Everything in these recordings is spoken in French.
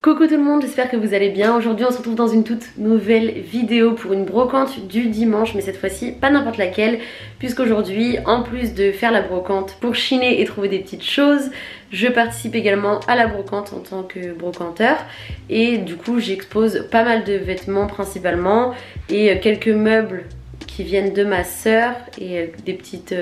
Coucou tout le monde, j'espère que vous allez bien. Aujourd'hui on se retrouve dans une toute nouvelle vidéo pour une brocante du dimanche, mais cette fois-ci pas n'importe laquelle, puisqu'aujourd'hui en plus de faire la brocante pour chiner et trouver des petites choses, je participe également à la brocante en tant que brocanteur. Et du coup j'expose pas mal de vêtements principalement et quelques meubles qui viennent de ma sœur et des petites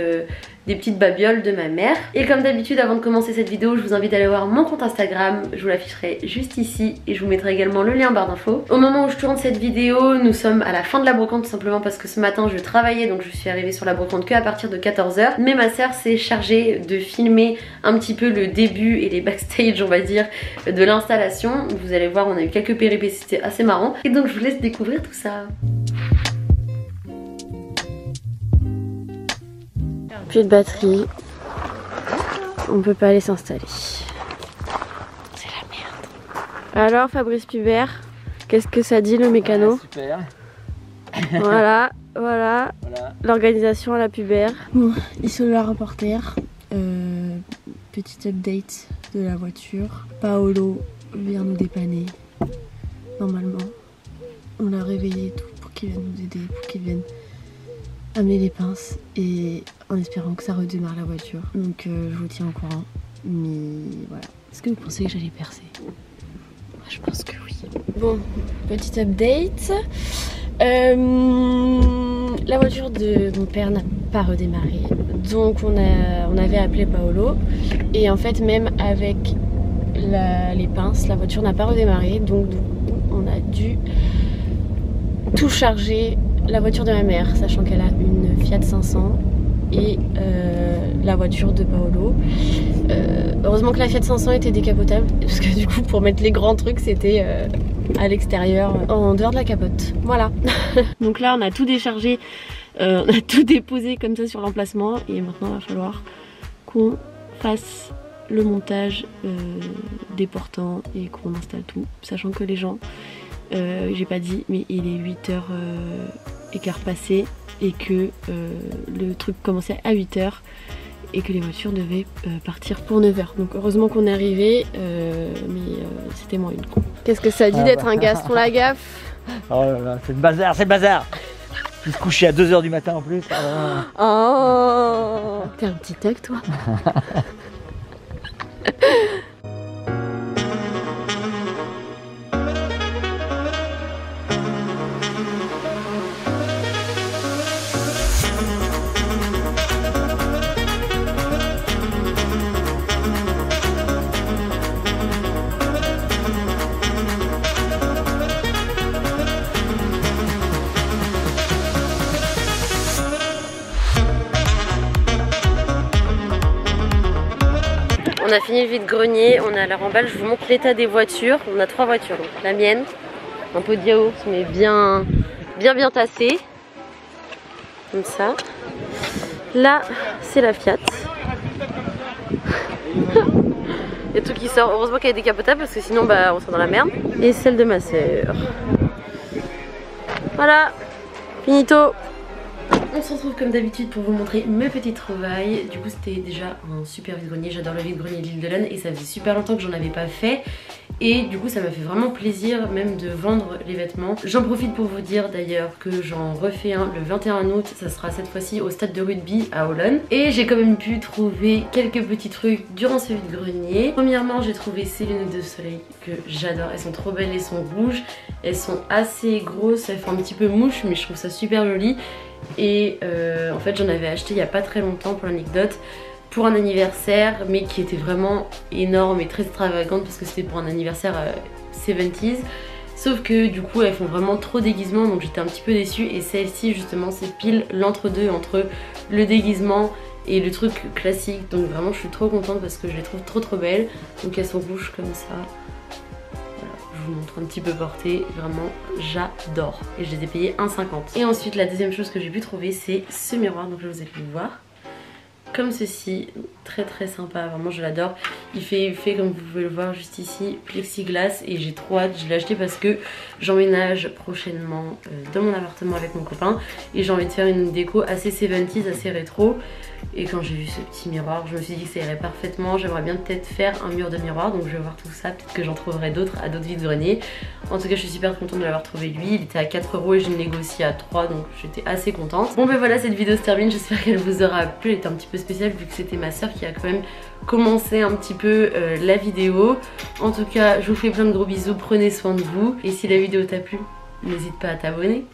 babioles de ma mère. Et comme d'habitude, avant de commencer cette vidéo, je vous invite à aller voir mon compte Instagram, je vous l'afficherai juste ici et je vous mettrai également le lien en barre d'infos. Au moment où je tourne cette vidéo, nous sommes à la fin de la brocante, tout simplement parce que ce matin je travaillais, donc je suis arrivée sur la brocante que à partir de 14 h. Mais ma sœur s'est chargée de filmer un petit peu le début et les backstage, on va dire, de l'installation. Vous allez voir, on a eu quelques péripéties, c'était assez marrant. Et donc je vous laisse découvrir tout ça. Plus de batterie, on peut pas aller s'installer. C'est la merde. Alors Fabrice Pubert, qu'est-ce que ça dit le mécano? Super. Voilà. L'organisation à la Pubert. Bon, ici le reporter. Petit update de la voiture. Paolo vient nous dépanner. Normalement, on l'a réveillé et tout pour qu'il vienne nous aider, pour qu'il vienne amener les pinces et en espérant que ça redémarre la voiture. Donc je vous tiens au courant. Mais voilà. Est-ce que vous pensez que j'allais percer? Moi je pense que oui. Bon, petit update. La voiture de mon père n'a pas redémarré. Donc on avait appelé Paolo. Et en fait même avec les pinces, la voiture n'a pas redémarré. Donc on a dû tout charger la voiture de ma mère, sachant qu'elle a une Fiat 500 et la voiture de Paolo. Heureusement que la Fiat 500 était décapotable, parce que du coup pour mettre les grands trucs c'était à l'extérieur, en dehors de la capote. Voilà. Donc là on a tout déchargé, on a tout déposé comme ça sur l'emplacement et maintenant il va falloir qu'on fasse le montage des portants et qu'on installe tout, sachant que les gens, j'ai pas dit mais il est 8h écart passé et que le truc commençait à 8 h et que les voitures devaient partir pour 9 h. Donc heureusement qu'on est arrivé, mais c'était moins une con. Qu'est-ce que ça dit d'être un Gaston Lagaffe? Oh là là, c'est le bazar, c'est le bazar. Je me suis couché à 2 h du matin en plus. Oh, t'es un petit tag toi. On a fini le vide-grenier, on est à la remballe, je vous montre l'état des voitures. On a 3 voitures, donc la mienne, un peu de yaourt mais bien tassé, comme ça. Là c'est la Fiat. Il y a tout qui sort, heureusement qu'elle est décapotable parce que sinon bah, on sera dans la merde. Et celle de ma sœur. Voilà, finito. On se retrouve comme d'habitude pour vous montrer mes petites trouvailles. Du coup c'était déjà un super vide-grenier, j'adore le vide-grenier de l'île de l'Âne et ça faisait super longtemps que j'en avais pas fait. Et du coup ça m'a fait vraiment plaisir même de vendre les vêtements. J'en profite pour vous dire d'ailleurs que j'en refais un le 21 août, ça sera cette fois-ci au stade de rugby à Holland. Et j'ai quand même pu trouver quelques petits trucs durant ce vide-grenier. Premièrement j'ai trouvé ces lunettes de soleil que j'adore, elles sont trop belles, elles sont rouges, elles sont assez grosses, elles font un petit peu mouche mais je trouve ça super joli. Et en fait j'en avais acheté il n'y a pas très longtemps pour l'anecdote pour un anniversaire mais qui était vraiment énorme et très extravagante parce que c'était pour un anniversaire 70s, sauf que du coup elles font vraiment trop déguisement donc j'étais un petit peu déçue et celle-ci justement c'est pile l'entre-deux entre le déguisement et le truc classique, donc vraiment je suis trop contente parce que je les trouve trop belles. Donc elles sont rouges comme ça. Je vous montre un petit peu portée, vraiment j'adore et je les ai payées 1,50. Et ensuite la deuxième chose que j'ai pu trouver c'est ce miroir, donc je vous ai pu le voir comme ceci, très sympa, vraiment je l'adore. Il fait comme vous pouvez le voir juste ici, plexiglas, et j'ai trop hâte, je l'ai acheté parce que j'emménage prochainement dans mon appartement avec mon copain et j'ai envie de faire une déco assez 70s, assez rétro. Et quand j'ai vu ce petit miroir, je me suis dit que ça irait parfaitement. J'aimerais bien peut-être faire un mur de miroir, donc je vais voir tout ça. Peut-être que j'en trouverai d'autres à d'autres vide-greniers. En tout cas, je suis super contente de l'avoir trouvé lui. Il était à 4 € et je l'ai négocié à 3, donc j'étais assez contente. Bon ben voilà, cette vidéo se termine. J'espère qu'elle vous aura plu. Elle était un petit peu spéciale vu que c'était ma soeur qui a quand même commencé un petit peu la vidéo. En tout cas, je vous fais plein de gros bisous. Prenez soin de vous. Et si la vidéo t'a plu, n'hésite pas à t'abonner.